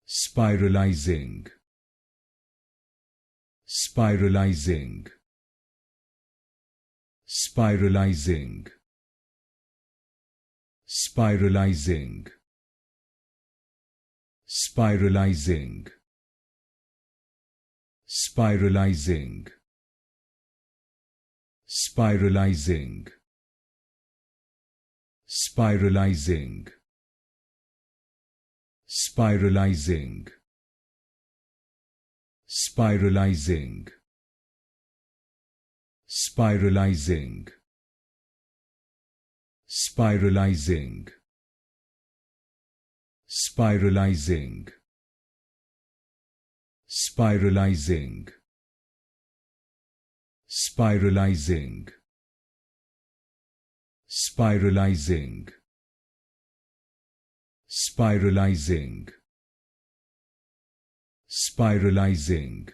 spiralizing, spiralizing, spiralizing, spiralizing, spiralizing, spiralizing, spiralizing, spiralizing, spiralizing, spiralizing, spiralizing, spiralizing, spiralizing, spiralizing, spiralizing, spiralizing, spiralizing, spiralizing,